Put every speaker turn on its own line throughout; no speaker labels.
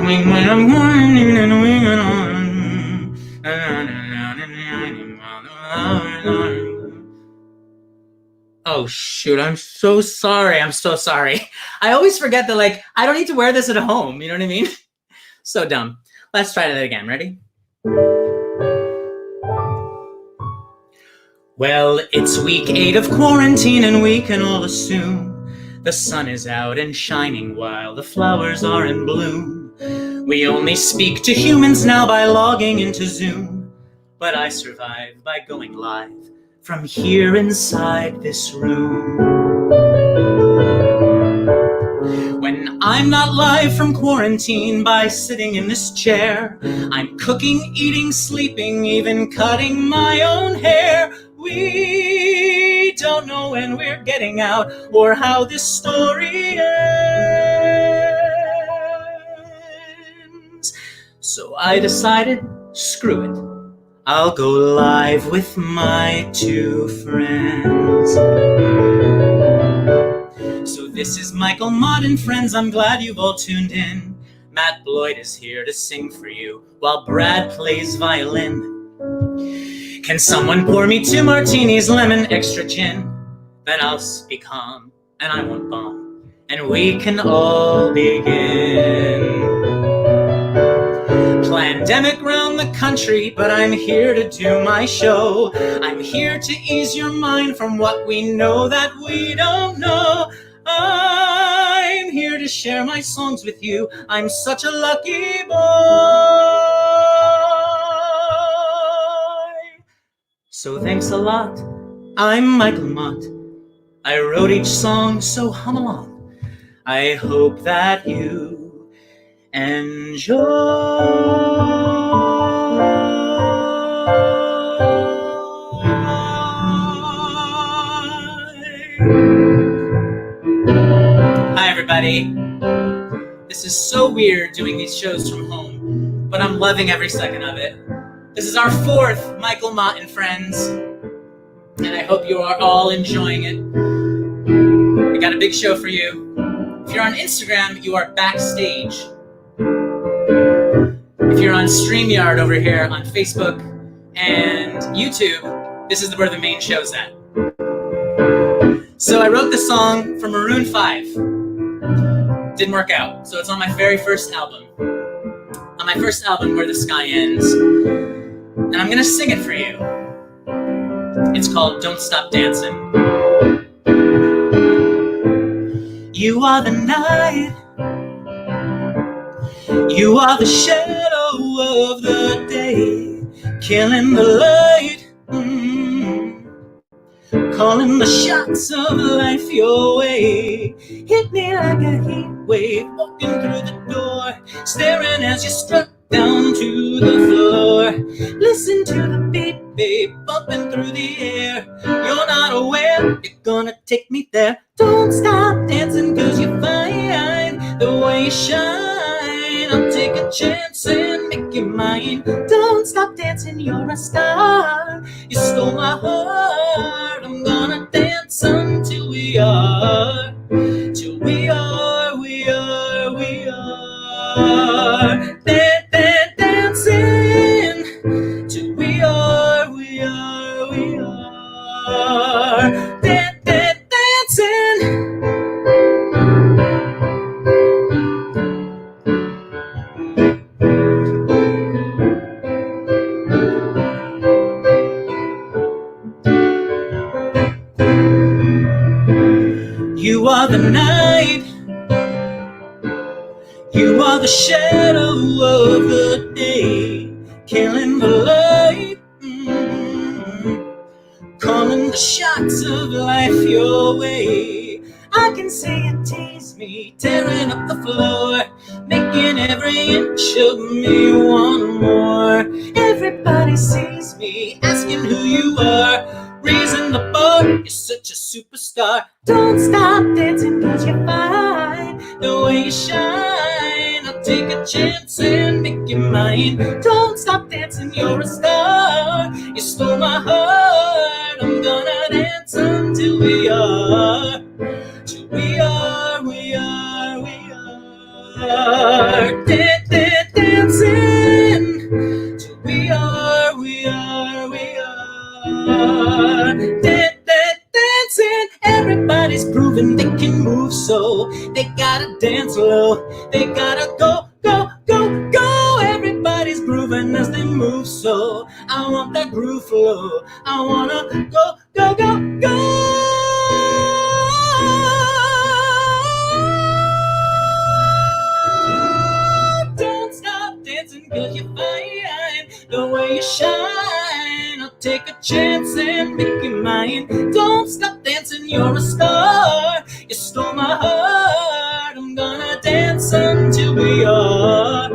when I'm quarantined and winging on. Oh shoot, I'm so sorry. I always forget that, like, I don't need to wear this at home, you know what I mean? So dumb. Let's try that again. Ready? Well, it's week 8 of quarantine and we can all assume the sun is out and shining while the flowers are in bloom. We only speak to humans now by logging into Zoom, but I survive by going live from here inside this room. When I'm not live from quarantine by sitting in this chair, I'm cooking, eating, sleeping, even cutting my own hair. We don't know when we're getting out or how this story ends. So I decided, screw it. I'll go live with my 2 friends. So this is Michael, Mott, and friends. I'm glad you've all tuned in. Matt Bloyd is here to sing for you while Brad plays violin. Can someone pour me 2 martinis, lemon, extra gin? Then I'll be calm and I won't bomb, and we can all begin. Pandemic round the country, but I'm here to do my show. I'm here to ease your mind from what we know that we don't know. I'm here to share my songs with you. I'm such a lucky boy. So thanks a lot. I'm Michael Mott. I wrote each song, so hum along. I hope that you enjoy. Hi everybody. This is so weird doing these shows from home, but I'm loving every second of it. This is our 4th Michael, Mott, and Friends, and I hope you are all enjoying it. We got a big show for you. If you're on Instagram, you are backstage. If you're on StreamYard over here on Facebook and YouTube, this is where the main show's at. So I wrote this song for Maroon 5. Didn't work out, so it's on my very first album. On my first album, Where the Sky Ends. And I'm gonna sing it for you. It's called Don't Stop Dancing. You are the night. You are the shadow of the day, killing the light. Calling the shots of life your way. Hit me like a heat wave, walking through the door, staring as you struck down to the floor. Listen to the beat, babe, bumping through the air. You're not aware, you're gonna take me there. Don't stop dancing, cause you're fine the way you shine. I'll take a chance and make you mine. Don't stop dancing, you're a star. You stole my heart. I'm gonna dance until we are. Till we are. Dancing. Till we are. Dancing. You are the night. You are the shadow of the day, killing the light. Calling the shots of life your way. I can see you tease me, tearing up the floor, making every inch of me want more. Everybody sees me, asking who you are, raising the bar, you're such a superstar. Don't stop dancing, cause you're fine the way you shine. I'll take a chance and make you mine. Don't stop dancing, you're a star. You stole my heart. I'm gonna dance until we are. Till we are. Dancing. Dancing, everybody's proving they can move, so they gotta dance low. They gotta go, go, go, go. Everybody's grooving as they move, so I want that groove flow. I wanna go, go, go, go. Don't stop dancing 'cause you're fine. The way you shine, I'll take a chance and make you mine. Don't stop dancing, you're a star. You stole my heart. I'm gonna dance until we are,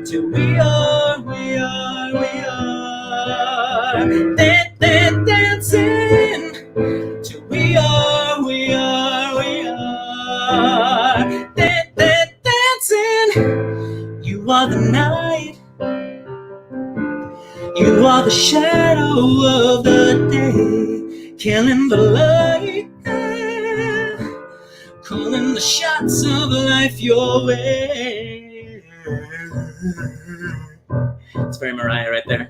till we are, we are, we are. Dancing till we are, we are, we are. Dancing. You are the night. You are the shadow of the day, killing the light, calling the shots of life your way. It's very Mariah right there.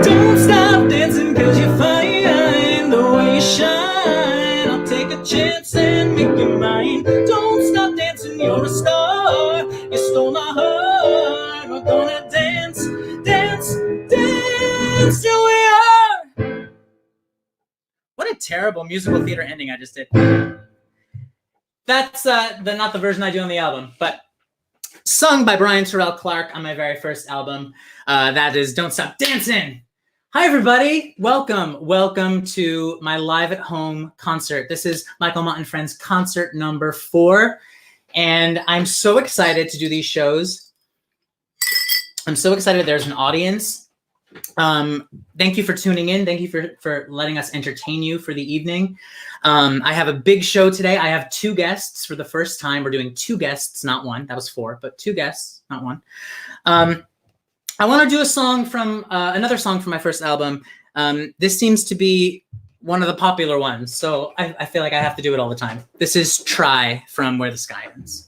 Don't stop dancing 'cause you're fine. The way you shine, I'll take a chance and make you mine. Don't stop dancing, you're a star. You stole my heart. We're gonna dance, dance, dance till we are. What a terrible musical theater ending I just did. That's not the version I do on the album, but sung by Brian Terrell Clark on my very first album. That is Don't Stop Dancing. Hi, everybody. Welcome to my live at home concert. This is Michael Mott and Friends concert number 4. And I'm so excited to do these shows. I'm so excited there's an audience. Thank you for tuning in. Thank you for letting us entertain you for the evening. I have a big show today. I have 2 guests for the first time. We're doing 2 guests, not 1. That was 4, but 2 guests, not 1. I want to do a song from another song from my first album. This seems to be one of the popular ones, so I feel like I have to do it all the time. This is Try from Where the Sky Ends.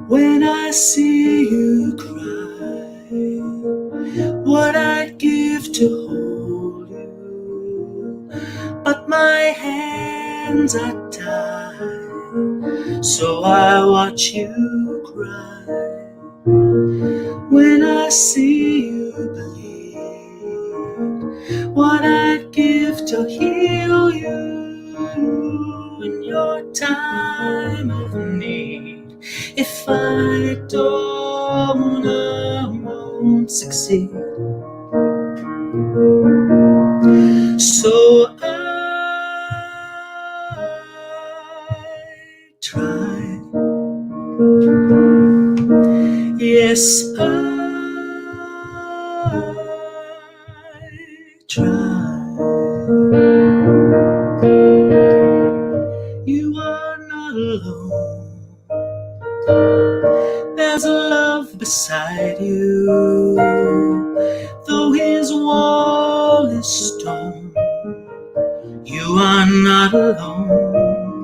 When I see you cry, what I'd give to hold you, but my hands are tied, so I watch you cry. When I see you bleed, what I'd give to heal you in your time of need. If I don't, I won't succeed. So I try. Yes, I try. You are not alone. There's a love beside you, though his wall is stone. You are not alone.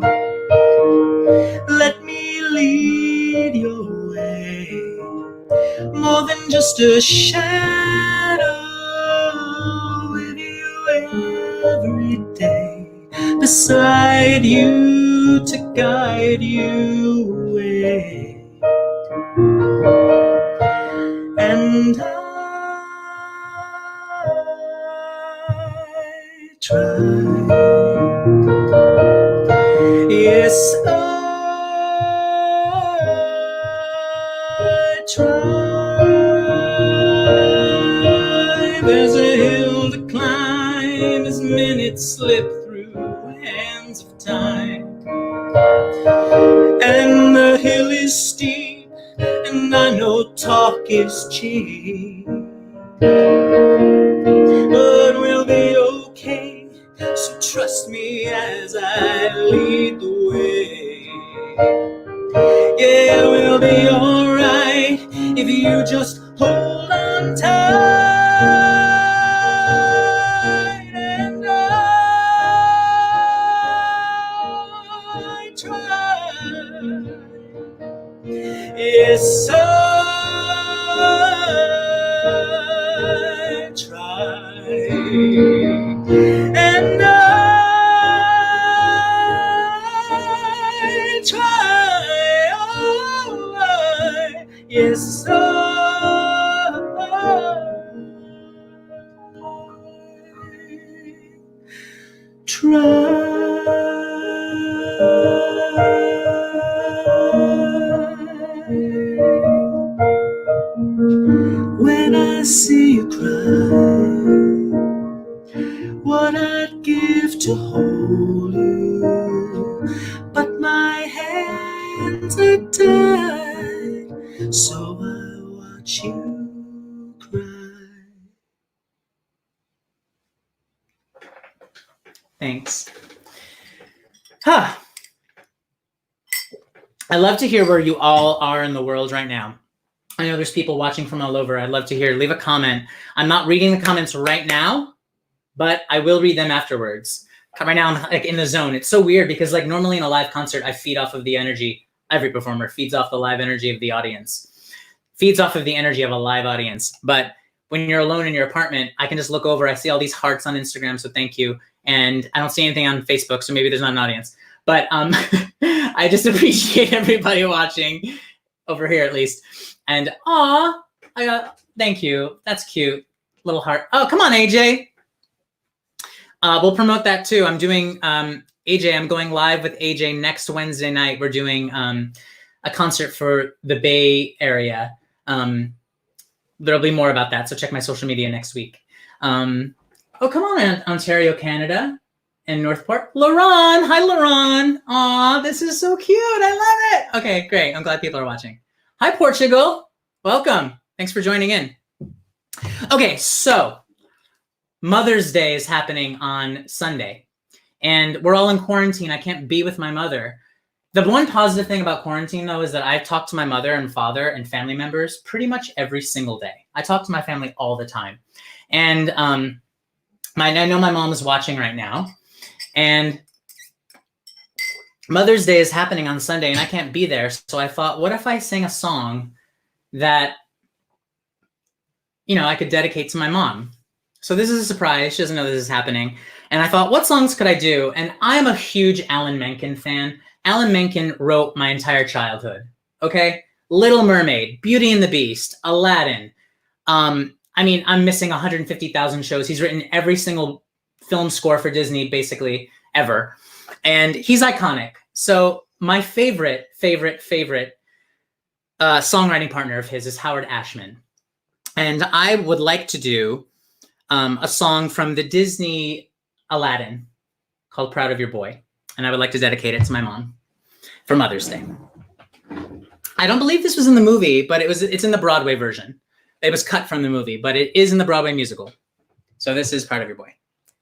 Let me lead your way, more than just a shadow, with you every day, beside you to guide you away. And I try. Yes, I try. There's a hill to climb as minutes slip through hands of time, and the hill is steep, and I know talk is cheap, but we'll be okay, so trust me as I lead the way. Yeah, we'll be alright if you just hold on tight, and I Yes, I try, and I try, oh, yes, I try. When I see you cry, what I'd give to hold you, but my hands are tied, so I watch you cry. Thanks. Huh. I love to hear where you all are in the world right now. I know there's people watching from all over. I'd love to hear. Leave a comment. I'm not reading the comments right now, but I will read them afterwards. Right now, I'm like in the zone. It's so weird because like normally in a live concert, I feed off of the energy. Every performer feeds off the live energy of the audience. Feeds off of the energy of a live audience. But when you're alone in your apartment, I can just look over. I see all these hearts on Instagram, so thank you. And I don't see anything on Facebook, so maybe there's not an audience. But I just appreciate everybody watching over here at least. And thank you. That's cute. Little heart. Oh, come on, AJ. We'll promote that too. I'm doing AJ. I'm going live with AJ next Wednesday night. We're doing a concert for the Bay Area. There'll be more about that. So check my social media next week. Oh, come on, Ontario, Canada, and Northport. Lauren. Hi, Lauren. Aw, this is so cute. I love it. Okay, great. I'm glad people are watching. Hi, Portugal. Welcome. Thanks for joining in. Okay, so Mother's Day is happening on Sunday, and we're all in quarantine. I can't be with my mother. The one positive thing about quarantine, though, is that I've talked to my mother and father and family members pretty much every single day. I talk to my family all the time. And I know my mom is watching right now, and Mother's Day is happening on Sunday and I can't be there. So I thought, what if I sang a song that, you know, I could dedicate to my mom? So this is a surprise. She doesn't know this is happening. And I thought, what songs could I do? And I'm a huge Alan Menken fan. Alan Menken wrote my entire childhood. Okay. Little Mermaid, Beauty and the Beast, Aladdin. I mean, I'm missing 150,000 shows. He's written every single film score for Disney, basically ever. And he's iconic. So my favorite songwriting partner of his is Howard Ashman. And I would like to do a song from the Disney Aladdin called Proud of Your Boy. And I would like to dedicate it to my mom for Mother's Day. I don't believe this was in the movie, but it's in the Broadway version. It was cut from the movie, but it is in the Broadway musical. So this is Proud of Your Boy.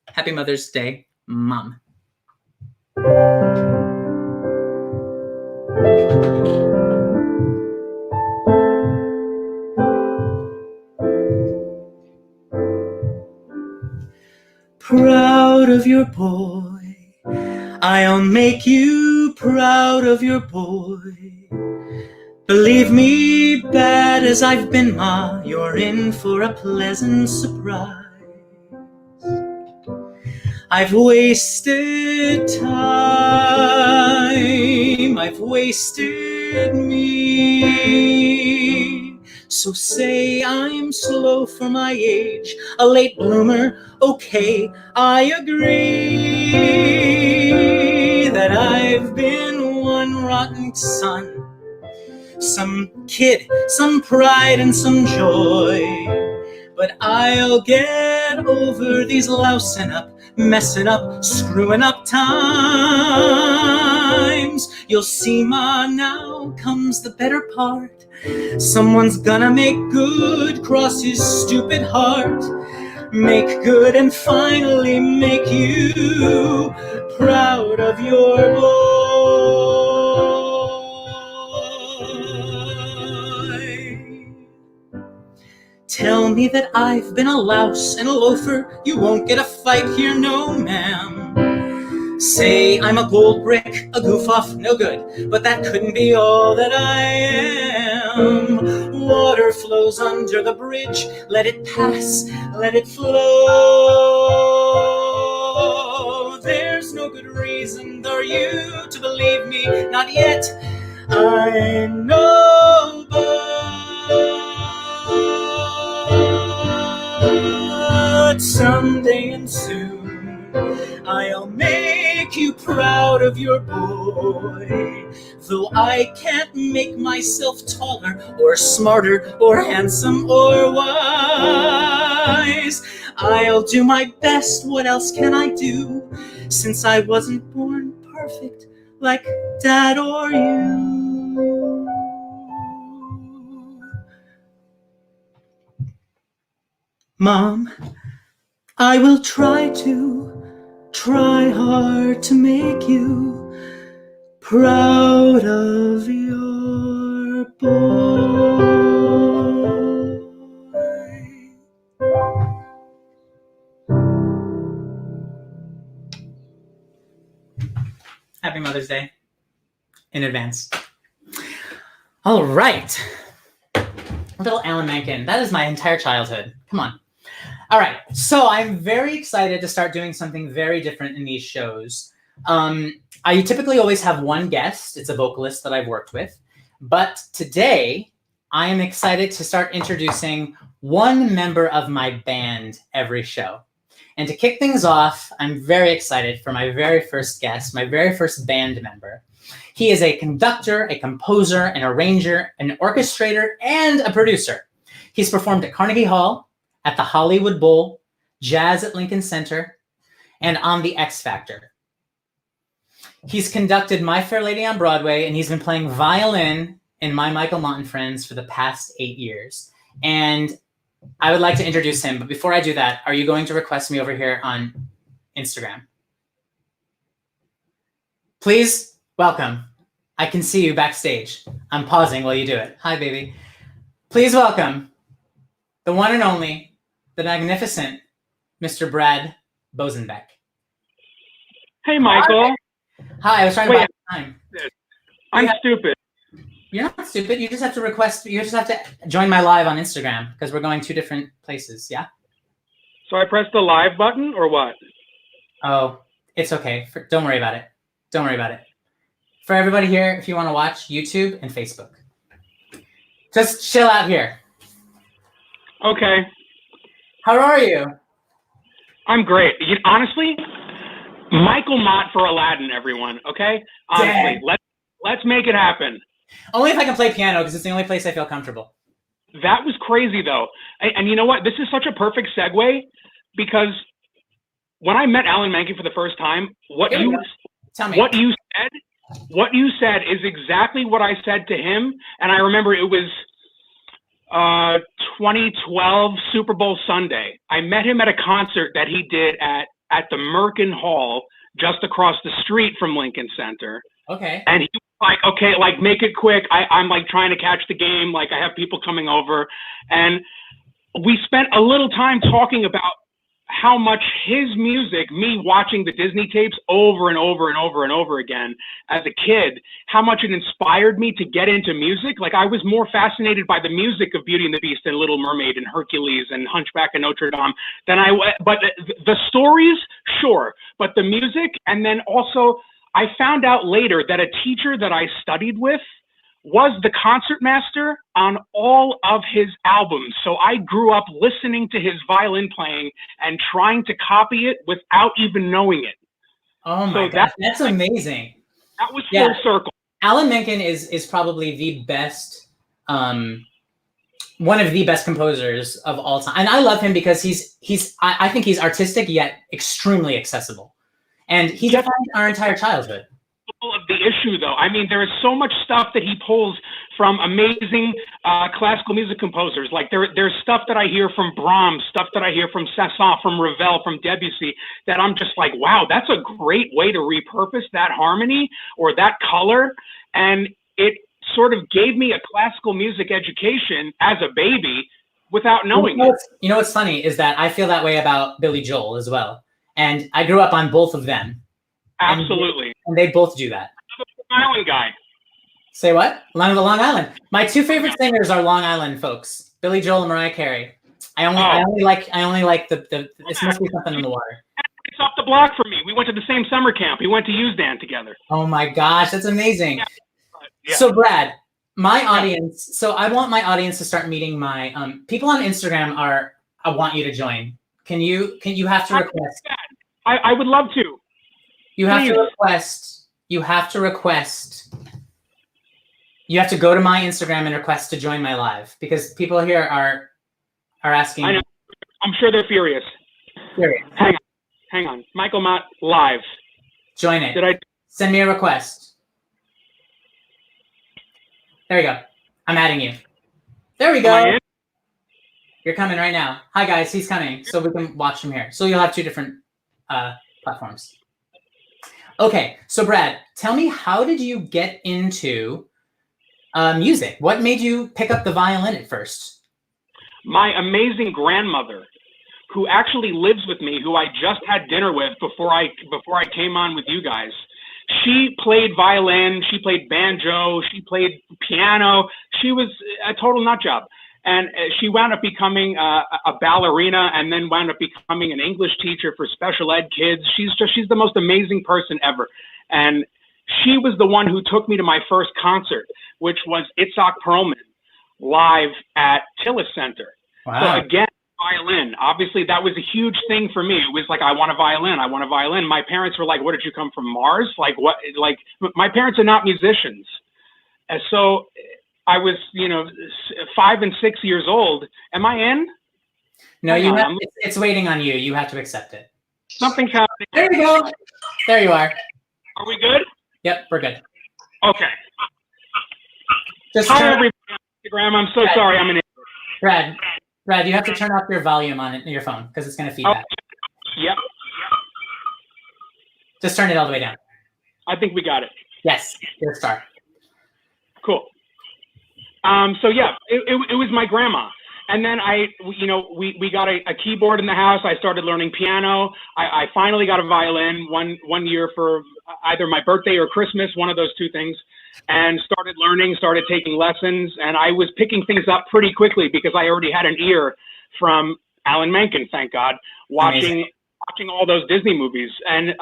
Happy Mother's Day, Mom. Proud of your boy, I'll make you proud of your boy. Believe me, bad as I've been, Ma, you're in for a pleasant surprise. I've wasted time, I've wasted me. So say I'm slow for my age, a late bloomer, okay, I agree that I've been one rotten son. Some kid, some pride and some joy. But I'll get over these lousing up, messing up, screwing up times. You'll see, Ma, now comes the better part. Someone's gonna make good, cross his stupid heart. Make good and finally make you proud of your boy. Tell me that I've been a louse and a loafer. You won't get a fight here, no ma'am. Say I'm a gold brick, a goof off, no good, but that couldn't be all that I am. Water flows under the bridge, let it pass, let it flow. There's no good reason for you to believe me, not yet. I know, but someday and soon I'll make you proud of your boy. Though I can't make myself taller or smarter or handsome or wise, I'll do my best. What else can I do? Since I wasn't born perfect like Dad or you. Mom, I will try hard to make you proud of your boy. Happy Mother's Day in advance. All right. Little Alan Menken. That is my entire childhood. Come on. All right. So I'm very excited to start doing something very different in these shows. I typically always have one guest. It's a vocalist that I've worked with. But today, I am excited to start introducing one member of my band every show. And to kick things off, I'm very excited for my very first guest, my very first band member. He is a conductor, a composer, an arranger, an orchestrator, and a producer. He's performed at Carnegie Hall, at the Hollywood Bowl, Jazz at Lincoln Center, and on The X Factor. He's conducted My Fair Lady on Broadway, and he's been playing violin in My Michael Mott and Friends for the past 8 years. And I would like to introduce him, but before I do that, are you going to request me over here on Instagram? Please welcome. I can see you backstage. I'm pausing while you do it. Hi, baby. Please welcome the one and only, the magnificent Mr. Brad Bosenbeck.
Hey, Michael.
Hi, I was trying to buy time.
I'm stupid.
You're not stupid. You just have to request. You just have to join my live on Instagram because we're going 2 different places. Yeah.
So I press the live button or what?
Oh, it's okay. Don't worry about it. Don't worry about it. For everybody here, if you want to watch YouTube and Facebook, just chill out here.
Okay.
How are you?
I'm great. Honestly, Michael Mott for Aladdin, everyone. Okay. Honestly, let's make it happen.
Only if I can play piano, because it's the only place I feel comfortable.
That was crazy, though. And you know what? This is such a perfect segue, because when I met Alan Menken for the first time, what you said is exactly what I said to him. And I remember it was 2012 Super Bowl Sunday. I met him at a concert that he did at the Merkin Hall, just across the street from Lincoln Center.
Okay.
And he was like, okay, like, make it quick. I'm like trying to catch the game. Like, I have people coming over. And we spent a little time talking about how much his music, me watching the Disney tapes over and over and over and over again as a kid, how much it inspired me to get into music. Like, I was more fascinated by the music of Beauty and the Beast and Little Mermaid and Hercules and Hunchback of Notre Dame than but the stories, sure, but the music. And then also I found out later that a teacher that I studied with was the concertmaster on all of his albums. So I grew up listening to his violin playing and trying to copy it without even knowing it.
Oh my God, that's amazing.
That was full circle.
Alan Menken is probably the best, one of the best composers of all time. And I love him because I think he's artistic yet extremely accessible. And he defined our entire childhood.
Of the issue, though, I mean, there is so much stuff that he pulls from amazing classical music composers. Like there's stuff that I hear from Brahms, stuff that I hear from Saint-Saëns, from Ravel, from Debussy, that I'm just like, wow, that's a great way to repurpose that harmony or that color. And it sort of gave me a classical music education as a baby without knowing it.
You know what's funny is that I feel that way about Billy Joel as well. And I grew up on both of them.
Absolutely.
And they both do that.
Long Island guy.
Say what? Long Island. My two favorite singers are Long Island folks, Billy Joel and Mariah Carey. I only like the it must be something in the water.
It's up the block from me. We went to the same summer camp. We went to USDAN together.
Oh my gosh, that's amazing.
Yeah.
So Brad, my audience. So I want my audience to start meeting my people on Instagram. I want you to join. Can you have to request?
I would love to.
You have to request. You have to request. You have to go to my Instagram and request to join my live because people here are asking.
I know. I'm sure they're furious.
Furious.
Hang on. Michael Mott live.
Join it. Send me a request. There we go. I'm adding you. There we go. You're coming right now. Hi guys, he's coming, so we can watch him here. So you'll have two different platforms. Okay, so Brad, tell me, how did you get into music? What made you pick up the violin at first?
My amazing grandmother, who actually lives with me, who I just had dinner with before I came on with you guys. She played violin, she played banjo, she played piano. She was a total nut job. And she wound up becoming a ballerina and then wound up becoming an English teacher for special ed kids. She's the most amazing person ever. And she was the one who took me to my first concert, which was Itzhak Perlman live at Tillis Center.
Wow.
So again, violin. Obviously, that was a huge thing for me. It was like, I want a violin. I want a violin. My parents were like, what, did you come from Mars? Like, what? Like, my parents are not musicians. And so I was, 5 and 6 years old. Am I in?
No, it's waiting on you. You have to accept it.
Something's happening.
There you go. There you are.
Are we good?
Yep, we're good.
Okay.
Just
Hi, everybody on Instagram. I'm so sorry. I'm an idiot.
Brad, you have to turn off your volume on your phone because it's going to feedback.
Yep.
Just turn it all the way down.
I think we got it.
Yes, you're a star.
Cool. So yeah, it was my grandma. And then we got a keyboard in the house. I started learning piano. I finally got a violin one year for either my birthday or Christmas, one of those two things, and started taking lessons. And I was picking things up pretty quickly because I already had an ear from Alan Menken, thank God, watching all those Disney movies. And,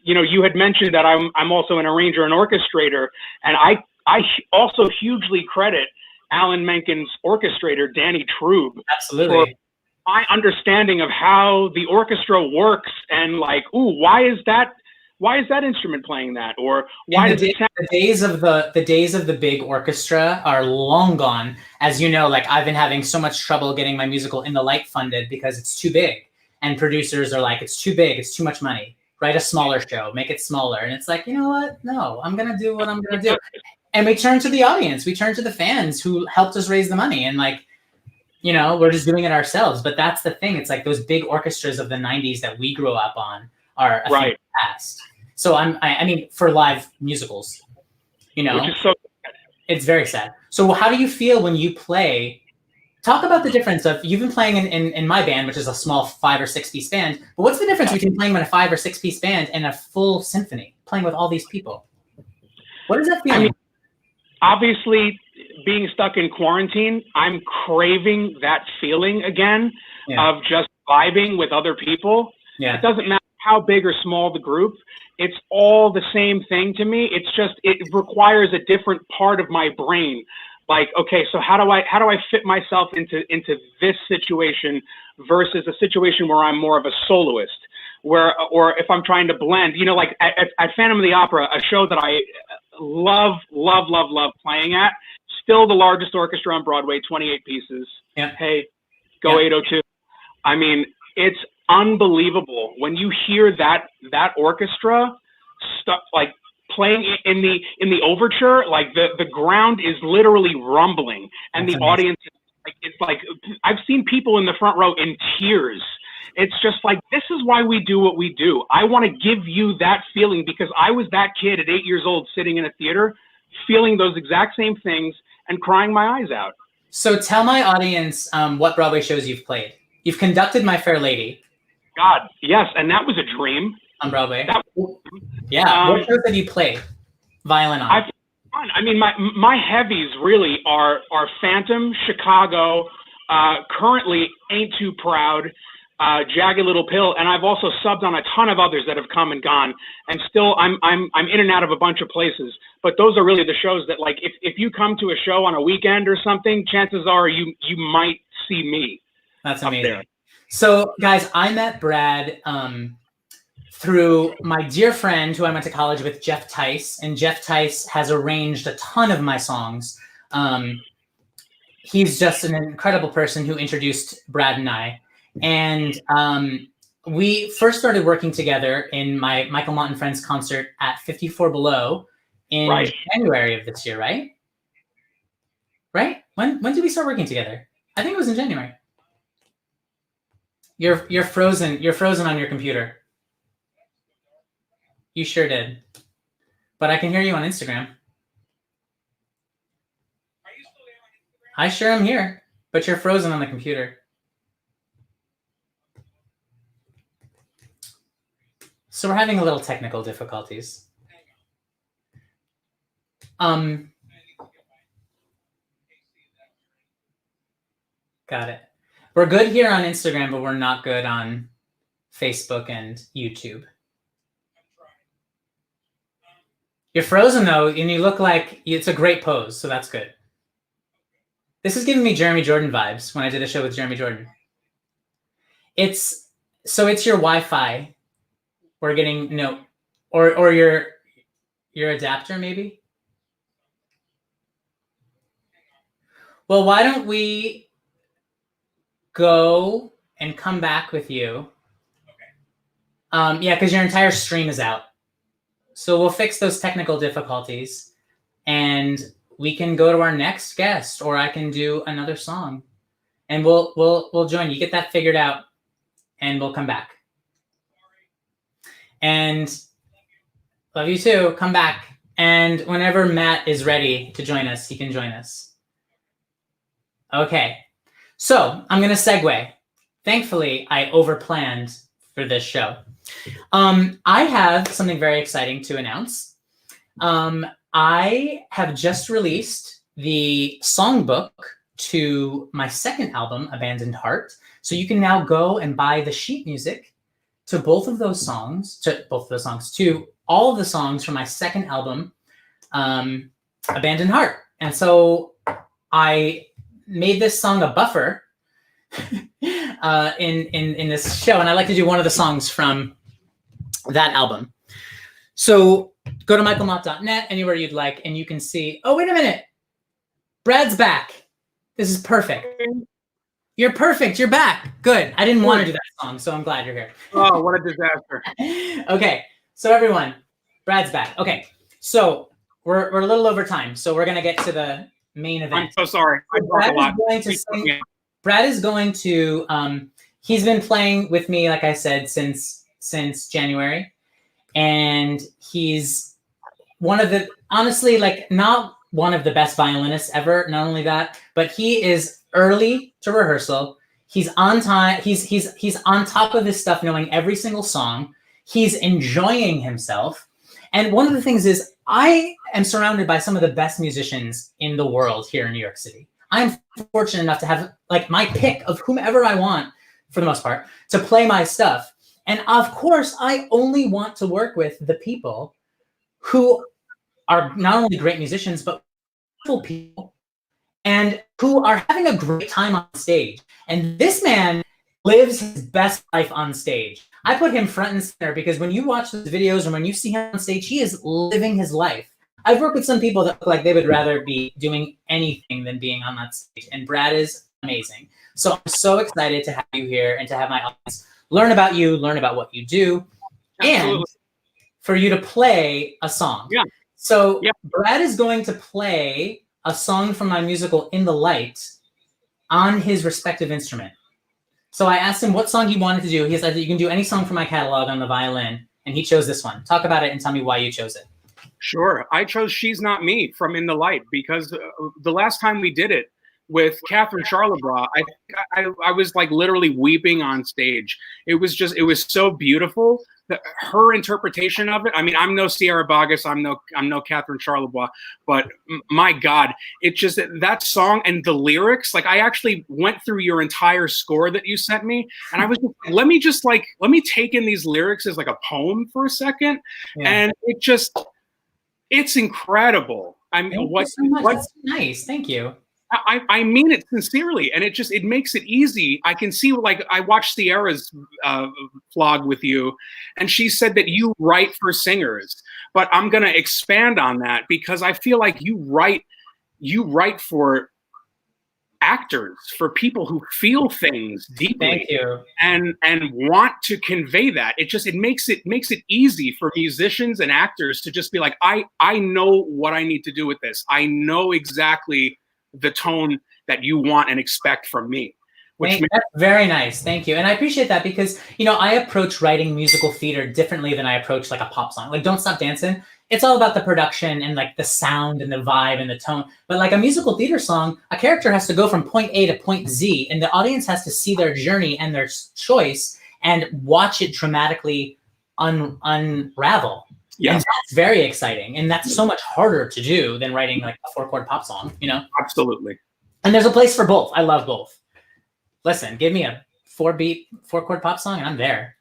you had mentioned that I'm also an arranger and orchestrator. And I also hugely credit Alan Menken's orchestrator, Danny Trube,
absolutely,
for my understanding of how the orchestra works and like, why is that instrument playing that? Or why does it sound?
The days of the big orchestra are long gone. As you know, like I've been having so much trouble getting my musical In the Light funded because it's too big. And producers are like, it's too big, it's too much money. Write a smaller show, make it smaller. And it's like, you know what? No, I'm gonna do what I'm gonna do. And we turn to the audience, we turn to the fans who helped us raise the money. And like, we're just doing it ourselves. But that's the thing. It's like those big orchestras of the 90s that we grew up on are a thing past. So I mean, for live musicals,
which is so sad.
It's very sad. So how do you feel when you play? Talk about the difference of, you've been playing in my band, which is a small 5 or 6 piece band. But what's the difference between playing in a 5 or 6 piece band and a full symphony, playing with all these people? What does that feel?
I mean, obviously, being stuck in quarantine, I'm craving that feeling again of just vibing with other people. Yeah. It doesn't matter how big or small the group. It's all the same thing to me. It's just, it requires a different part of my brain. Like, okay, so how do I fit myself into this situation versus a situation where I'm more of a soloist, or if I'm trying to blend, like at Phantom of the Opera, a show that I love playing at, still the largest orchestra on Broadway, 28 pieces. Yeah. Hey, go 802. I mean, it's unbelievable when you hear that orchestra stuff, like playing in the overture, like the ground is literally rumbling, and the audience it's like I've seen people in the front row in tears. It's just like, this is why we do what we do. I want to give you that feeling because I was that kid at 8 years old sitting in a theater feeling those exact same things and crying my eyes out.
So tell my audience what Broadway shows you've played. You've conducted My Fair Lady.
God, yes, and that was a dream.
On Broadway.
That,
yeah. What shows have you played violin on?
I mean, my heavies really are Phantom, Chicago, currently Ain't Too Proud, Jagged Little Pill, and I've also subbed on a ton of others that have come and gone, and still I'm in and out of a bunch of places. But those are really the shows that, like, if you come to a show on a weekend or something, chances are you might see me.
That's amazing. So guys, I met Brad through my dear friend who I went to college with, Jeff Tice, and Jeff Tice has arranged a ton of my songs. He's just an incredible person who introduced Brad and I. And we first started working together in my Michael Mott and Friends concert at 54 Below in January of this year, right? Right? When did we start working together? I think it was in January. You're frozen. You're frozen on your computer. You sure did. But I can hear you on Instagram. Are you still there on Instagram? I sure am here, but you're frozen on the computer. So we're having a little technical difficulties. Got it. We're good here on Instagram, but we're not good on Facebook and YouTube. You're frozen though, and you look like it's a great pose, so that's good. This is giving me Jeremy Jordan vibes when I did a show with Jeremy Jordan. It's your Wi-Fi. We're getting or your adapter maybe. Well, why don't we go and come back with you? Okay. Yeah, because your entire stream is out. So we'll fix those technical difficulties and we can go to our next guest, or I can do another song and we'll join you. Get that figured out and we'll come back. And love you too. Come back. And whenever Matt is ready to join us, he can join us. Okay. So I'm going to segue. Thankfully, I overplanned for this show. I have something very exciting to announce. I have just released the songbook to my second album, Abandoned Heart. So you can now go and buy the sheet music to all of the songs from my second album, Abandoned Heart. And so I made this song a buffer in this show, and I like to do one of the songs from that album. So go to michaelmott.net, anywhere you'd like, and you can see, oh, wait a minute. Brad's back. This is perfect. You're perfect. You're back. Good. I didn't want to do that song, so I'm glad you're here.
Oh, what a disaster.
Okay. So everyone, Brad's back. Okay. So we're a little over time, so we're going to get to the main event.
I'm so sorry.
Brad is going to he's been playing with me, like I said, since January. And he's one of the, honestly, like, not one of the best violinists ever. Not only that, but he is early to rehearsal. He's on time. He's on top of his stuff, knowing every single song. He's enjoying himself. And one of the things is, I am surrounded by some of the best musicians in the world here in New York City. I'm fortunate enough to have, like, my pick of whomever I want, for the most part, to play my stuff. And of course, I only want to work with the people who are not only great musicians, but wonderful people, and who are having a great time on stage. And this man lives his best life on stage. I put him front and center because when you watch those videos or when you see him on stage, he is living his life. I've worked with some people that look like they would rather be doing anything than being on that stage. And Brad is amazing. So I'm so excited to have you here and to have my audience learn about you, learn about what you do, Absolutely. And for you to play a song.
Yeah.
So Brad is going to play a song from my musical In the Light on his respective instrument. So I asked him what song he wanted to do. He said, you can do any song from my catalog on the violin. And he chose this one. Talk about it and tell me why you chose it.
Sure. I chose She's Not Me from In the Light because the last time we did it with Catherine Charlebois, I was like literally weeping on stage. It was so beautiful. her interpretation of it. I mean, I'm no Sierra Boggess, I'm no Catherine Charlebois, but my God, it just, that song and the lyrics, like I actually went through your entire score that you sent me, and I was just, let me take in these lyrics as like a poem for a second, and it's incredible. I mean,
Thank you so much. That's nice. Thank you.
I mean it sincerely, and it makes it easy. I can see, like, I watched Sierra's vlog with you, and she said that you write for singers, but I'm gonna expand on that because I feel like you write for actors, for people who feel things deeply.
Thank you.
And want to convey that. It makes it easy for musicians and actors to just be like, I know what I need to do with this. I know exactly the tone that you want and expect from me.
That's very nice. Thank you. And I appreciate that because, you know, I approach writing musical theater differently than I approach like a pop song. Like Don't Stop Dancing, it's all about the production and like the sound and the vibe and the tone. But like a musical theater song, a character has to go from point A to point Z, and the audience has to see their journey and their choice and watch it dramatically unravel. Yeah. And that's very exciting. And that's so much harder to do than writing like a 4-chord pop song, you know?
Absolutely.
And there's a place for both. I love both. Listen, give me a 4-chord pop song and I'm there.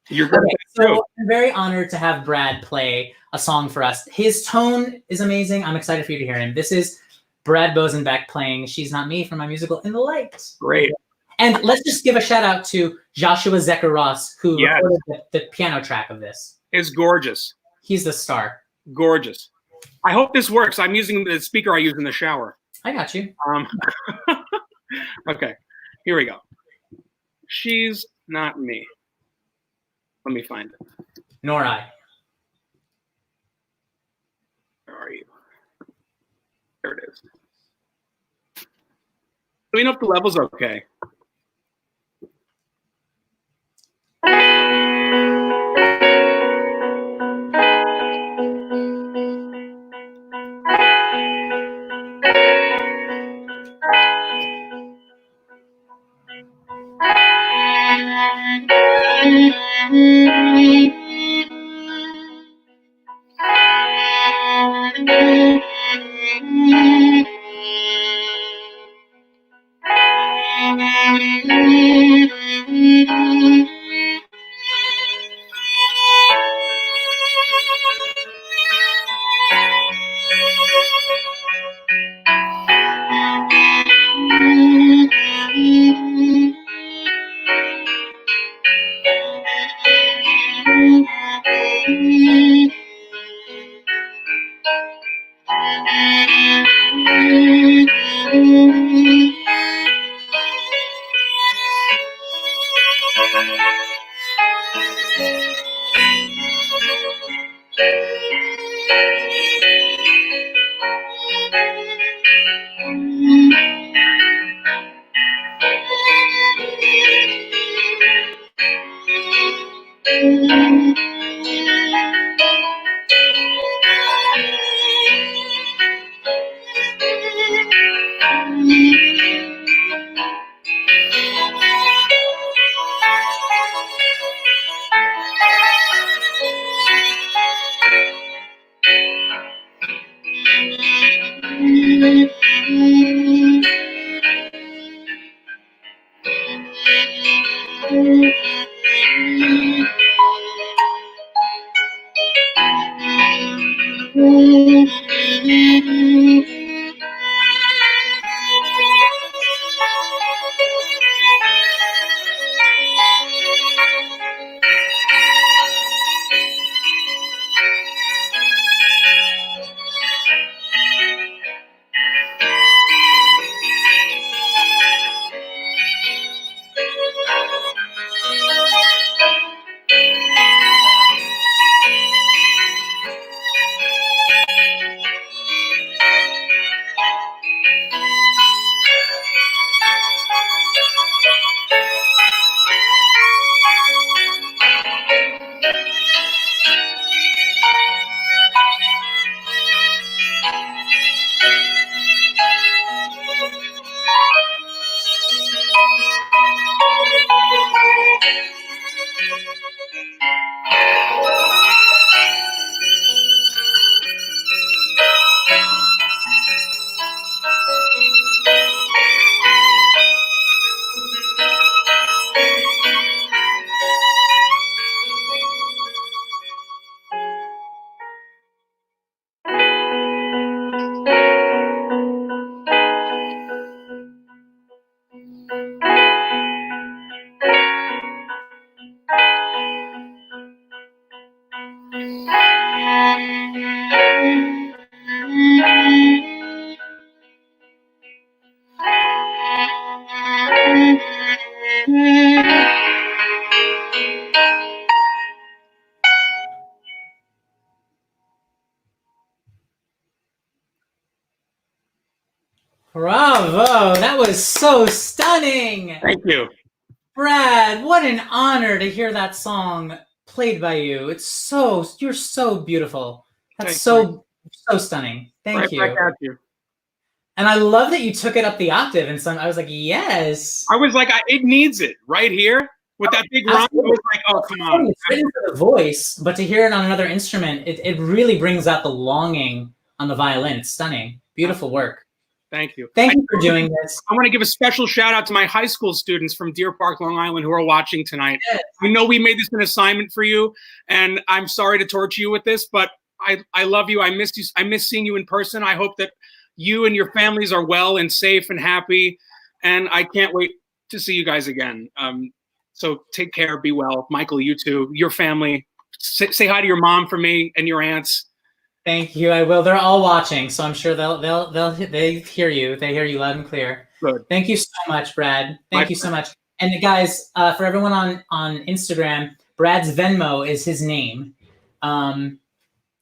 You're good. Okay,
so I'm very honored to have Brad play a song for us. His tone is amazing. I'm excited for you to hear him. This is Brad Bosenbeck playing She's Not Me from my musical In the Light.
Great.
And let's just give a shout out to Joshua Zecker-Ross, who recorded the piano track of this.
It's gorgeous.
He's the star.
Gorgeous. I hope this works. I'm using the speaker I use in the shower.
I got you.
Okay, here we go. She's Not Me. Let me find it.
Nor I.
Where are you? There it is. Let me know if the level's okay.
Bravo! That was so stunning!
Thank you.
Brad, what an honor to hear that song played by you. You're so beautiful. That's so stunning. Thank you.
Right back at you.
And I love that you took it up the octave and sung. I was like, yes.
I was like, it needs it right here with that big rhyme. I was like, oh, come on.
It's written for the voice, but to hear it on another instrument, it really brings out the longing on the violin. It's stunning. Beautiful work.
Thank you.
Thank you for doing this.
I want to give a special shout out to my high school students from Deer Park, Long Island, who are watching tonight. Yes. I know we made this an assignment for you, and I'm sorry to torture you with this, but I love you. I miss you. I miss seeing you in person. I hope that you and your families are well and safe and happy, and I can't wait to see you guys again. So take care, be well. Michael, you too, your family. Say hi to your mom for me and your aunts.
Thank you. I will. They're all watching, so I'm sure they hear you. They hear you loud and clear.
Good.
Thank you so much, Brad. Thank you so much. And guys, for everyone on Instagram, Brad's Venmo is his name.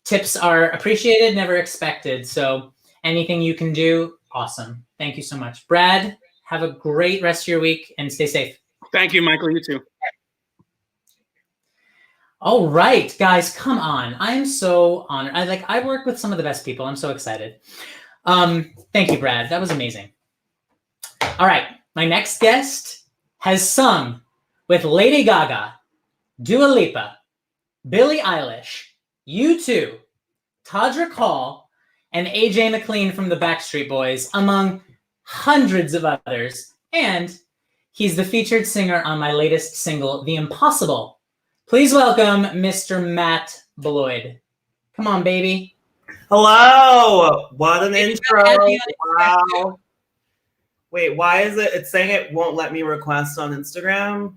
Tips are appreciated, never expected. So anything you can do, awesome. Thank you so much, Brad. Have a great rest of your week and stay safe.
Thank you, Michael. You too.
All right, guys, come on. I'm so honored. I work with some of the best people. I'm so excited. Thank you, Brad. That was amazing. All right, my next guest has sung with Lady Gaga, Dua Lipa, Billie Eilish, U2, Todrick Hall, and AJ McLean from the Backstreet Boys, among hundreds of others. And he's the featured singer on my latest single, The Impossible. Please welcome Mr. Matt Bloyd. Come on, baby.
Hello. What an intro. Wow. Wait, why is it? It's saying it won't let me request on Instagram.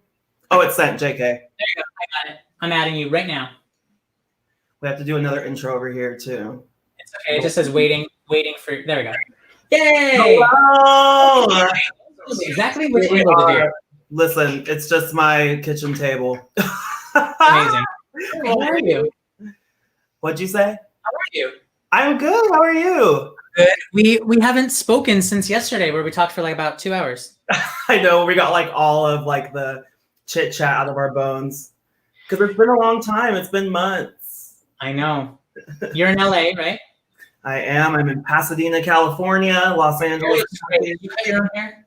Oh, it's sent, JK.
There you go. I got it. I'm adding you right now.
We have to do another intro over here, too.
It's okay. It just says waiting for... There we go. Yay!
Hello.
Exactly what you're able to do.
Listen, it's just my kitchen table.
Amazing. How are you?
What'd you say?
How are you?
I'm good. How are you?
Good. We haven't spoken since yesterday, where we talked for like about 2 hours.
I know. We got like all of like the chit chat out of our bones because it's been a long time. It's been months.
I know. You're in LA, right?
I am. I'm in Pasadena, California, Los Angeles.
Did you cut your own hair?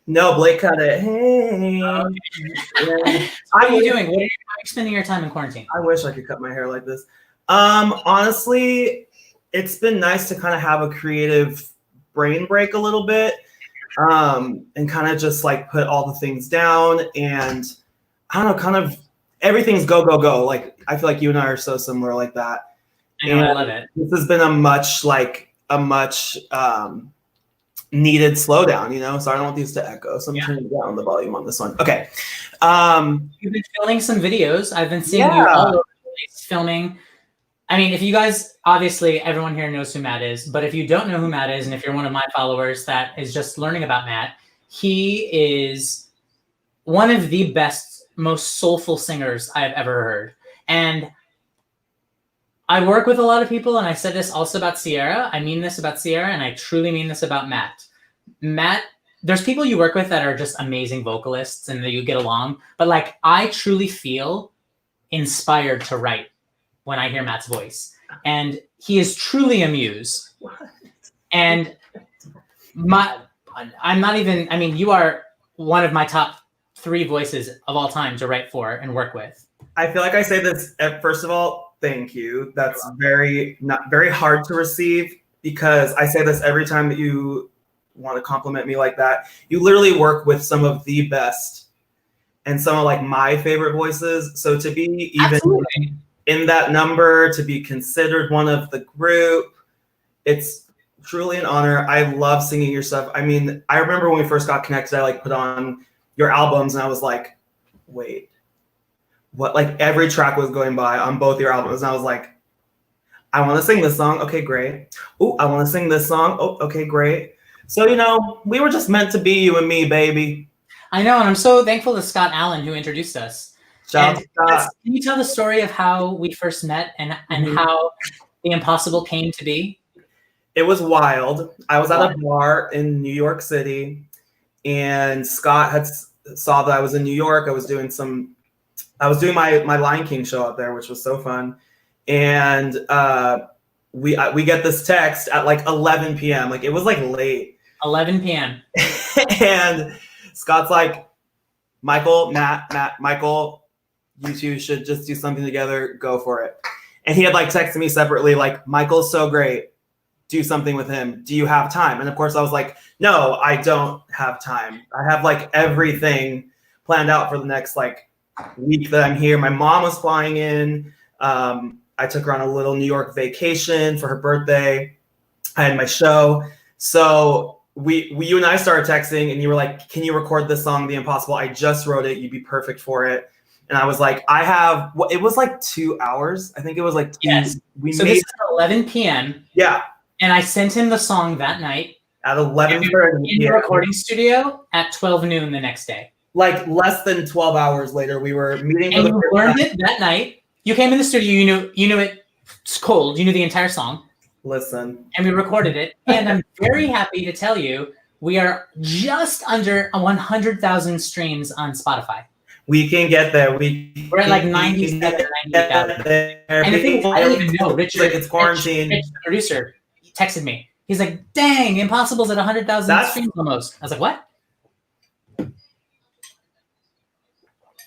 No, Blake cut it. Hey.
Yeah. How are you doing? How are you spending your time in quarantine?
I wish I could cut my hair like this. Honestly, it's been nice to kind of have a creative brain break a little bit, and kind of just like put all the things down, and I don't know, kind of everything's go, go, go. Like I feel like you and I are so similar like that.
I know, I love it.
This has been a much needed slowdown, you know, so I don't want these to echo. So I'm turning down the volume on this one. Okay.
You've been filming some videos. I've been seeing you all over the place filming. I mean, if you guys, obviously everyone here knows who Matt is, but if you don't know who Matt is, and if you're one of my followers that is just learning about Matt, he is one of the best, most soulful singers I've ever heard. And I work with a lot of people, and I said this also about Sierra. I mean this about Sierra, and I truly mean this about Matt. Matt, there's people you work with that are just amazing vocalists and that you get along, but like I truly feel inspired to write when I hear Matt's voice. And he is truly a muse. And I'm not even, I mean, you are one of my top 3 voices of all time to write for and work with.
I feel like I say this, first of all, thank you. That's very hard to receive, because I say this every time that you want to compliment me like that. You literally work with some of the best and some of like my favorite voices. So to be even in that number, to be considered one of the group, it's truly an honor. I love singing your stuff. I mean, I remember when we first got connected, I like put on your albums and I was like, wait. What, like every track was going by on both your albums. And I was like, I want to sing this song. Okay, great. Oh, I want to sing this song. Oh, okay, great. So, you know, we were just meant to be, you and me, baby.
I know. And I'm so thankful to Scott Allen, who introduced us.
Can
you tell the story of how we first met and how The Impossible came to be?
It was wild. I was at a bar in New York City, and Scott had saw that I was in New York. I was doing my Lion King show out there, which was so fun. And we get this text at like 11 p.m. Like it was like late.
11 p.m.
And Scott's like, Michael, Matt, Michael, you two should just do something together. Go for it. And he had like texted me separately, like, Michael's so great. Do something with him. Do you have time? And of course I was like, no, I don't have time. I have like everything planned out for the next like week that I'm here. My mom was flying in. I took her on a little New York vacation for her birthday. I had my show. So you and I started texting, and you were like, can you record this song, The Impossible? I just wrote it. You'd be perfect for it. And I was like, it was like 2 hours. I think it was like two.
Yes. This is at 11 p.m.
Yeah.
And I sent him the song that night.
At 11:30.
In the recording studio at 12 noon the next day.
Like less than 12 hours later, we were meeting for
and
the
you learned it that night. You came in the studio, you knew it's cold. You knew the entire song.
Listen.
And we recorded it. And I'm very happy to tell you, we are just under 100,000 streams on Spotify.
We can get there.
We're at like 97, 98,000. And the thing is, I don't even know. Richard,
like it's quarantine.
Rich, the producer, texted me. He's like, dang, Impossible's at 100,000 streams almost. I was like, what?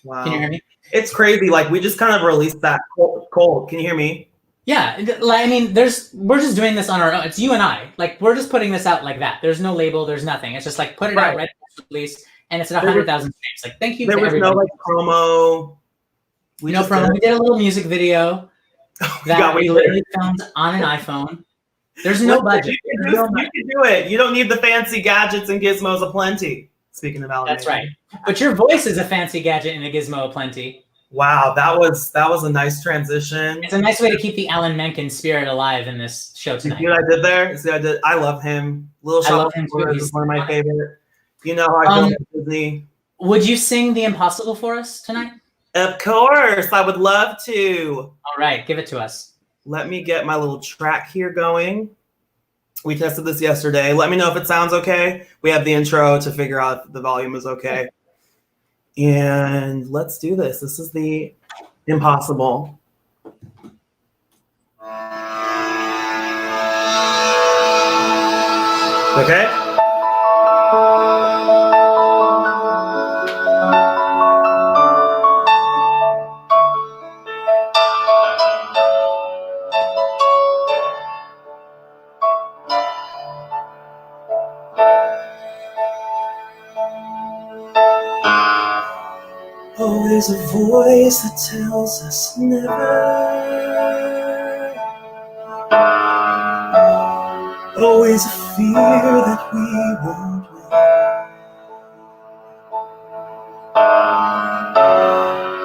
Wow.
Can you hear me?
It's crazy. Like, we just kind of released that cold. Can you hear me?
Yeah. I mean, we're just doing this on our own. It's you and I. Like, we're just putting this out like that. There's no label. There's nothing. It's just like, put it out, right, release, and it's at 100,000 streams. Like, thank you to everybody.
There was no, like, promo.
No promo. We did a little music video that we literally filmed on an iPhone. There's no budget.
You can do it. You don't need the fancy gadgets and gizmos aplenty. Speaking of animation.
That's right. But your voice is a fancy gadget and a gizmo aplenty.
Wow, that was a nice transition.
It's a nice way to keep the Alan Menken spirit alive in this show tonight.
You see what I did there? See what I did? I love him. Little Shop of Horrors is one of my favorite. You know how I feel about Disney.
Would you sing The Impossible for us tonight?
Of course, I would love to.
All right, give it to us.
Let me get my little track here going. We tested this yesterday. Let me know if it sounds okay. We have the intro to figure out if the volume is okay. And let's do this. This is The Impossible. Okay? Always a voice that tells us never. Always a fear that we won't win.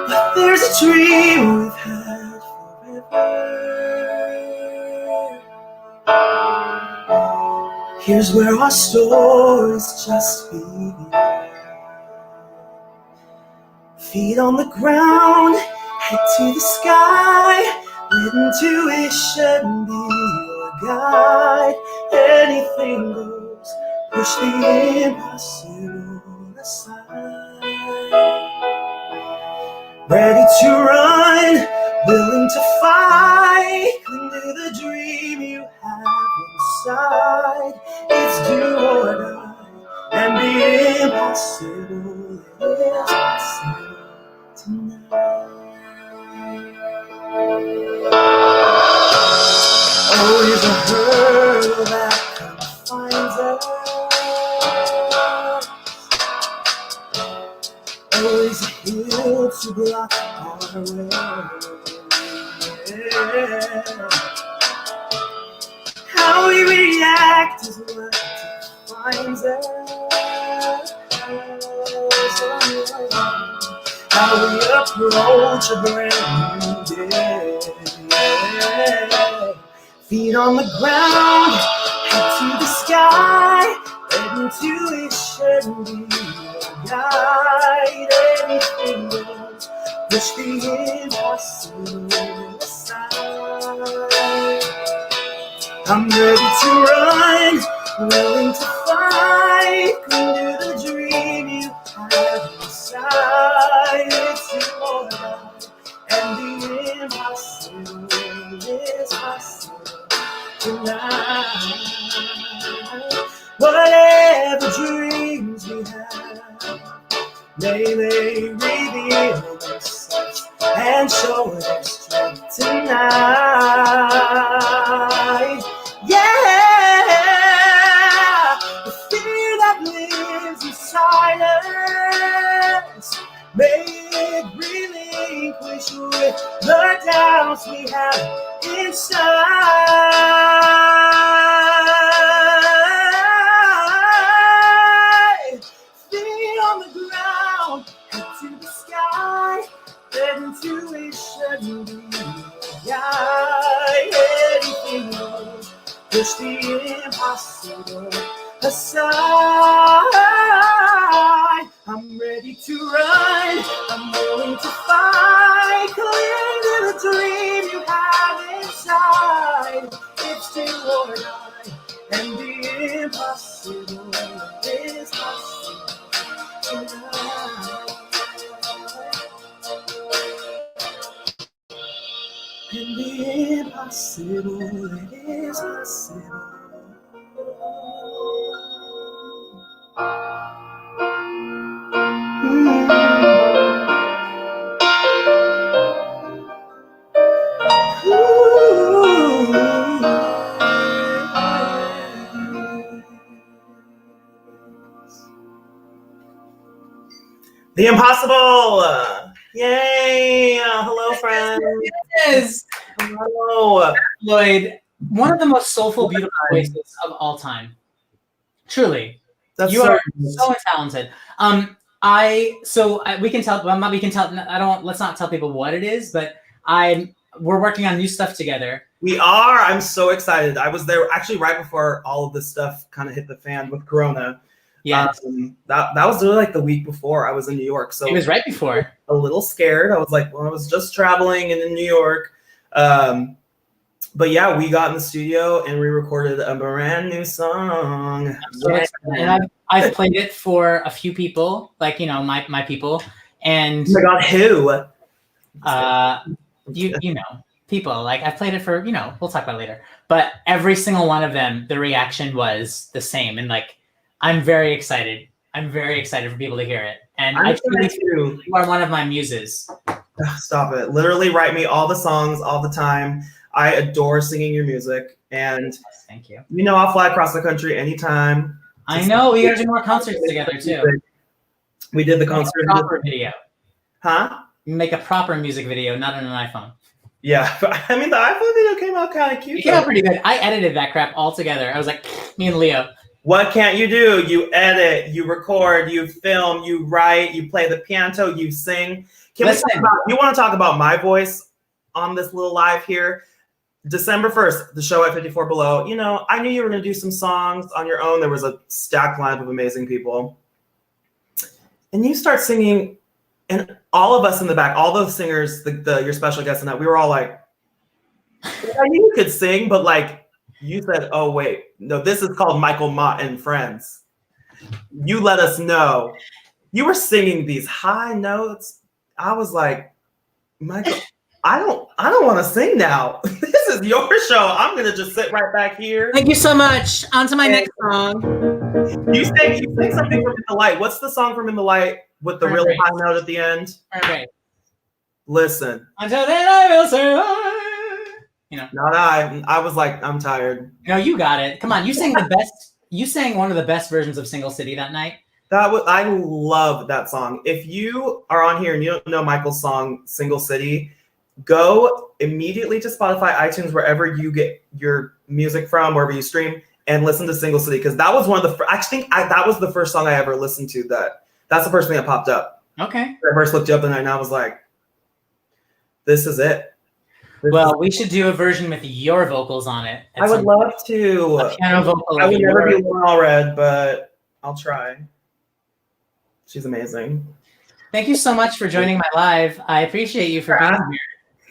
But there's a dream we've had forever. Here's where our stories just begin. Feet on the ground, head to the sky. Let intuition be your guide. Anything goes, push the impossible aside. Ready to run, willing to fight. Cling to the dream you have inside. It's do or die, and the impossible is possible. Always a hurdle that confines us. Always a hill to block our way. How we react is what defines us. How we approach a brand new day. Feet on the ground, head to the sky. Let intuition be your guide. Anything goes, push the impossible aside. I'm ready to run, willing to fight, cling to the dream you have inside. It's immortal, and the impossible is possible tonight. Whatever dreams we have, may they reveal themselves and show their strength tonight. Yeah, the fear that lives inside us, may it relinquish with the doubts we have inside. Feet on the ground, head to the sky, let intuition be your guide. Anything goes, push the impossible aside. I'm ready to run, I'm willing to fight, cling to the dream you have inside. It's still or die, and the impossible is possible tonight. And the impossible is possible. The impossible! Yay! Hello, friends.
Yes.
Hello.
Lloyd, one of the most soulful, beautiful voices of all time. Truly.
That's
You are so talented. We can tell. Well, we can tell. Let's not tell people what it is, but we're working on new stuff together.
We are. I'm so excited. I was there actually right before all of this stuff kind of hit the fan with Corona.
Yeah.
That was really like the week before I was in New York. So
it was right before.
A little scared. I was like, well, I was just traveling and in New York. But yeah, we got in the studio and we recorded a brand new song.
I'm so excited. And I've played it for a few people, like, you know, my people. And
oh my God, who?
You know, people. Like, I played it for, you know, we'll talk about it later. But every single one of them, the reaction was the same. And like, I'm very excited. I'm very excited for people to hear it. And I truly too. You are one of my muses.
Stop it. Literally write me all the songs all the time. I adore singing your music. And
thank you.
You know, I'll fly across the country anytime.
I know. We gotta do more concerts together too.
We did the concert.
Make a proper video.
Huh?
Make a proper music video, not on an iPhone.
Yeah. I mean, the iPhone video came out kind of cute.
It came out pretty good. I edited that crap all together. I was like, me and Leo.
What can't you do? You edit, you record, you film, you write, you play the piano, you sing. You want to talk about my voice on this little live here? December 1st, the show at 54 Below. You know, I knew you were going to do some songs on your own. There was a stacked lineup of amazing people. And you start singing, and all of us in the back, all those singers, your special guests and that, we were all like, I knew you could sing, but like, you said, oh, wait, no, this is called Michael Mott and Friends. You let us know. You were singing these high notes. I was like, Michael, I don't want to sing now. This is your show. I'm going to just sit right back here.
Thank you so much. On to my next song.
You sang something from In the Light. What's the song from In the Light with the really high note at the end?
Okay.
Listen.
Until then I will survive. You know.
Not I. I was like, I'm tired.
No, you got it. Come on. You sang the best. You sang one of the best versions of Single City that night.
I love that song. If you are on here and you don't know Michael's song Single City, go immediately to Spotify, iTunes, wherever you get your music from, wherever you stream, and listen to Single City, because that was one of the that was the first song I ever listened to. That's the first thing that popped up.
Okay.
I first looked you up the night and I was like, this is it.
We should do a version with your vocals on it.
I would love to.
A piano vocal.
I would never be Lauren Allred, but I'll try. She's amazing.
Thank you so much for joining my live. I appreciate you for being here.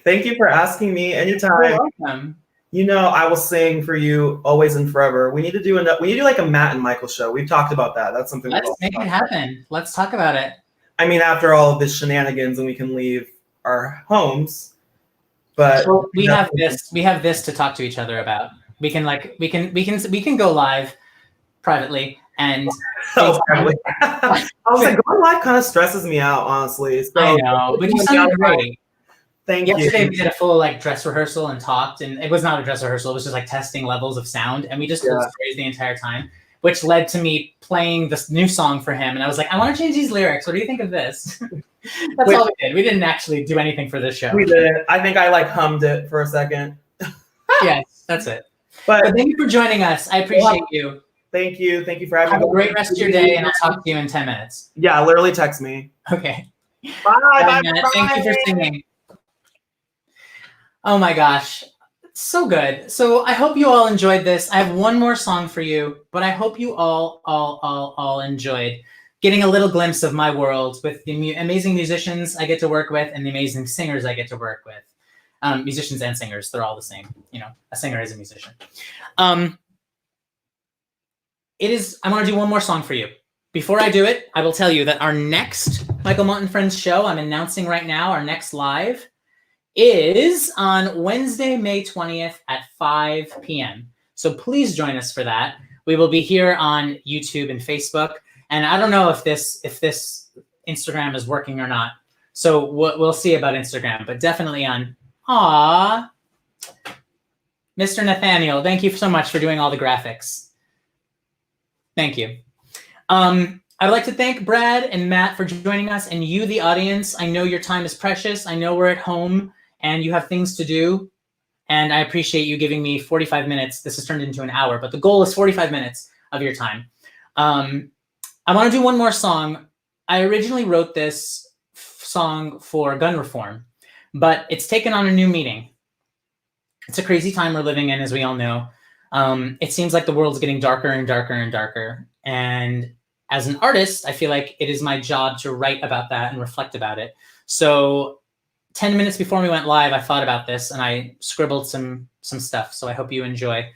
Thank you for asking me anytime.
You're welcome.
I will sing for you always and forever. We need to do like a Matt and Michael show. We've talked about that. That's something.
Let's make it happen. Let's talk about it.
I mean, after all of this shenanigans, and we can leave our homes, but
so we have this. We have this to talk to each other about. We can go live privately and.
I was like, going live kind of stresses me out, honestly. So,
I know, but you sounded great.
Thank you.
Yesterday we did a full dress rehearsal and talked, and it was not a dress rehearsal. It was just testing levels of sound, and we just closed phrase the entire time, which led to me playing this new song for him. And I was like, I want to change these lyrics. What do you think of this? That's all we did. We didn't actually do anything for this show.
We did. I think I hummed it for a second.
Yes, that's it. But thank you for joining us. I appreciate you.
Thank you. Thank you for having me.
Have a great rest of your day, and I'll talk to you in 10 minutes.
Yeah, literally text me.
Okay.
Bye.
Bye. Thank you for singing. Oh my gosh. So good. So I hope you all enjoyed this. I have one more song for you, but I hope you all enjoyed getting a little glimpse of my world with the amazing musicians I get to work with and the amazing singers I get to work with. Musicians and singers, they're all the same. A singer is a musician. I want to do one more song for you. Before I do it, I will tell you that our next Michael Mott and Friends show, I'm announcing right now, our next live is on Wednesday, May 20th at 5 p.m. So please join us for that. We will be here on YouTube and Facebook. And I don't know if this Instagram is working or not. So we'll see about Instagram, but definitely on. Aw, Mr. Nathaniel, thank you so much for doing all the graphics. Thank you. I would like to thank Brad and Matt for joining us, and you, the audience. I know your time is precious. I know we're at home and you have things to do, and I appreciate you giving me 45 minutes. This has turned into an hour, but the goal is 45 minutes of your time. I want to do one more song. I originally wrote this song for gun reform, but it's taken on a new meaning. It's a crazy time we're living in, as we all know. It seems like the world's getting darker and darker and darker. And as an artist, I feel like it is my job to write about that and reflect about it. So 10 minutes before we went live, I thought about this and I scribbled some stuff. So I hope you enjoy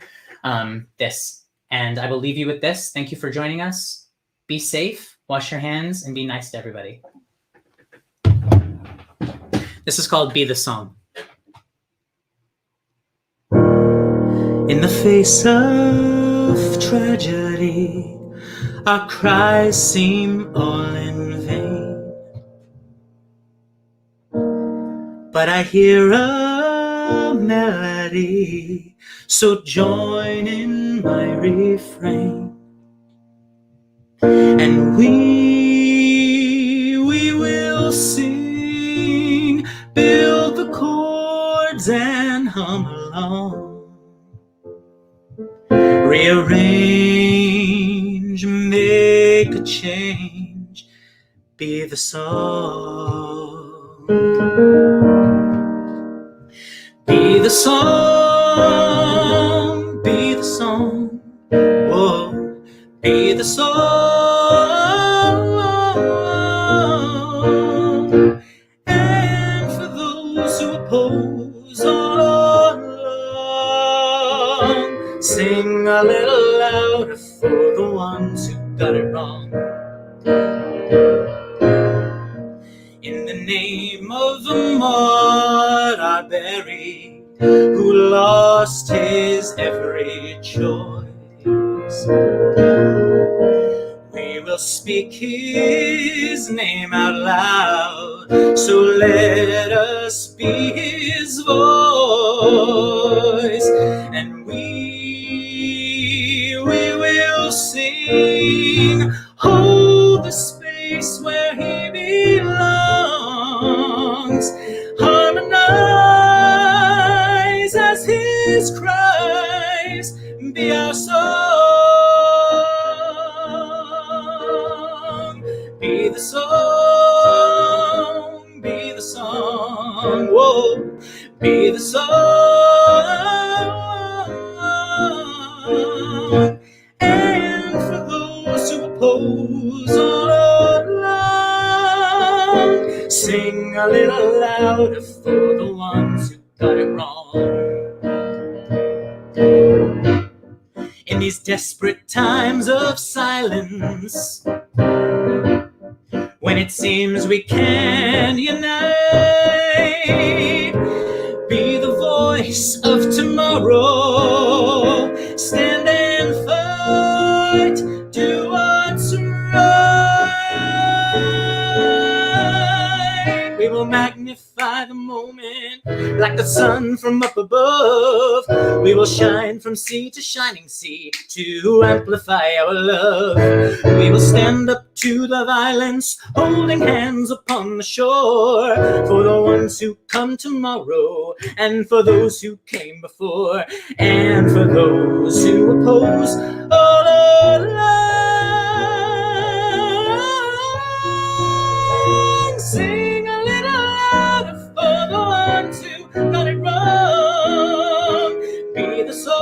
this. And I will leave you with this. Thank you for joining us. Be safe, wash your hands, and be nice to everybody. This is called Be the Song. In the face of tragedy, our cries seem all in vain. But I hear a melody, so join in my refrain. And we will sing, build the chords and hum along. Rearrange, make a change, be the song. Be the song, be the song, whoa, be the song. And for those who oppose all along, sing a little louder for the ones who got it wrong. In the name of the Mott I buried, who lost his every choice, we will speak his name out loud, so let us be his voice. And we will sing, hold the space where he belongs, harmonize as his cries, be our song. Be the song, be the song, whoa, be the song. And for those who oppose all along, sing a little louder for the ones who got it wrong. these desperate times of silence, when it seems we can unite, be the voice of tomorrow, stand and fight, do what's right. We will magnify the moment like the sun from up above. We will shine from sea to shining sea to amplify our love. We will stand up to the violence, holding hands upon the shore, for the ones who come tomorrow, and for those who came before, and for those who oppose all along. Sing a little louder for the ones who got it wrong. Be the song,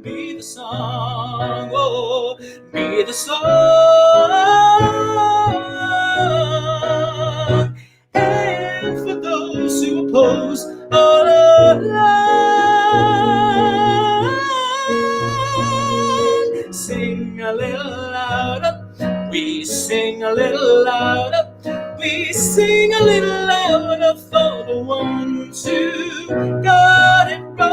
be the song, oh, be the song. And for those who oppose all along, sing a little louder. We sing a little louder. We sing a little louder for the ones who got it wrong.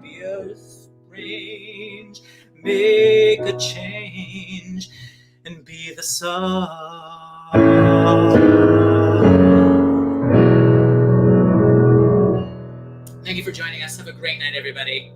Be a strange, make a change, and be the song. Thank you for joining us. Have a great night, everybody.